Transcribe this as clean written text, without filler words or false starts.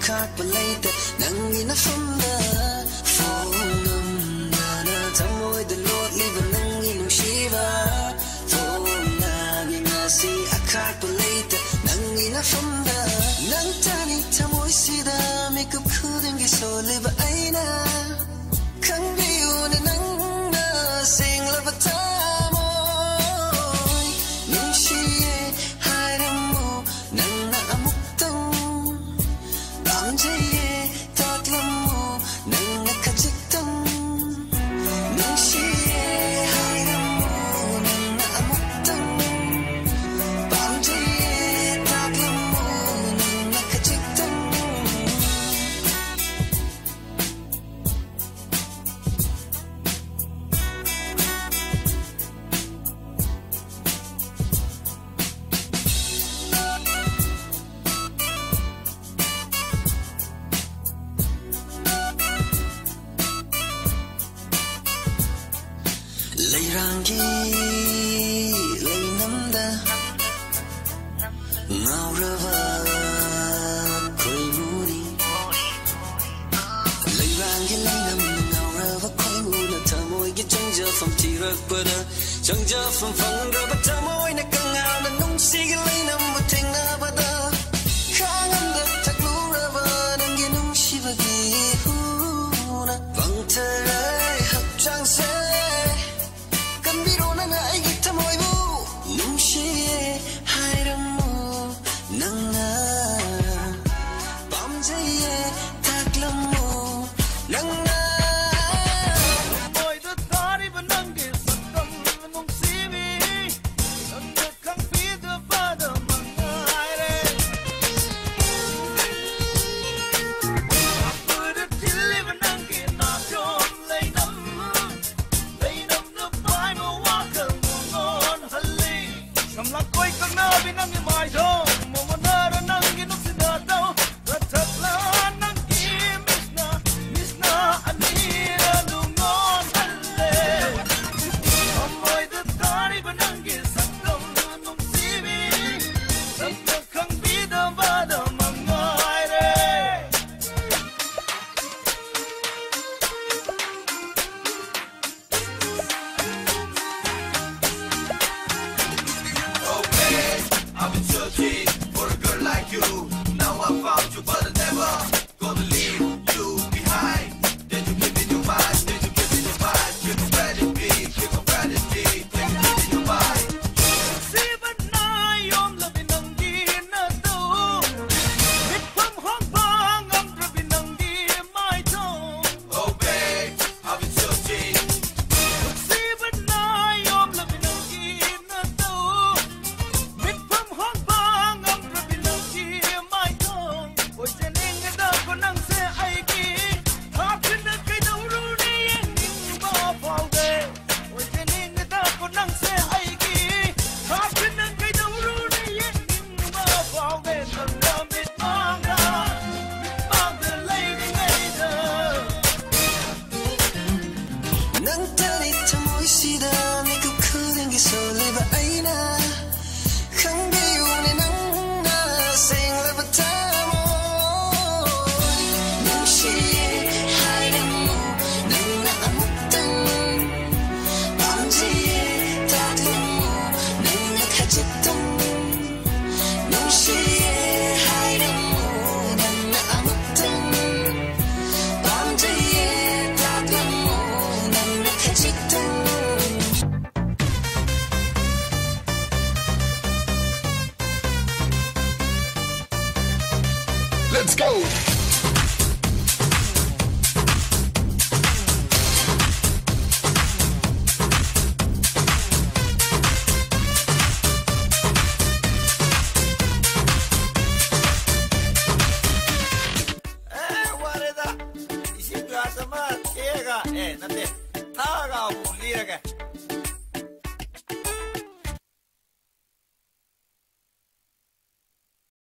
akakpa leita nangi na famda fonam nana tamoyda lotliba nangi nungsiba fonagi ngasi akakpa leita nangi na famda nang tani tamoysida mikup khudingi soliba aina khangbiuna nangna singlaba tamoy nungsiye hairamu nangna amuktang bamjaye tatlamu nangna kajitang nungsiye hairamu nangna amuktang bamjaye tatlamu nangna kajitang Leirangi leinamda ngaurava koimuni Leirangi leinamda ngaurava koimuna tamoygi changjafam tirakpada changjafam fangraba tamoyna kangana nungsigi leinambu thengnabada khangamda taklurava nangi nungsibagi huna bangtarai hapchangse Kambirona na ay tamoy mo nungsiye hairamu nangna bamjaye taklamu nangna Moy da tari banangi sakam nung sibi nang kang pida pada mangaire Pura tili banangi na jom leinam na pai mo wakal ngon hali Samla koi kang na binangi mai do mo manara nangi nung sinadaw Ratatla nangi misna anira nungon hali Amoy da tari banangi sakam nung sibi Samla kang bida bada mangaire I've been searching for a girl like you. Now I found you, but I never gonna leave you behind. Then you give me your mind, then you give me your mind. Keep on riding me, keep on riding me. Then you give me your mind. Sibat na yom labi ng di na to Bitpam hambang ang grabe ng di may to Oh babe, I've been searching. Sibat na yom labi ng di na to Bitpam hambang ang grabe ng di may to Oy janing da ko nang se ay ki Hapin na kay daw runi ang ning mapawde Oy janing da ko nang se ay ki Hapin na kay daw runi ang ning mapawde Nang damit mga Bitpang the lady maiden nang tani tamoysida mikup khudingi soliba aina khangbiuna nangna singlaba tamoy nungsiye hairamu nangna amuktang bamjaye tatlamu nangna kajitang nungsiye hairamu nangna amuktang bamjaye tatlamu nangna kajitang Let's go. What is that? Isin ka sama kega nate taga ulira ka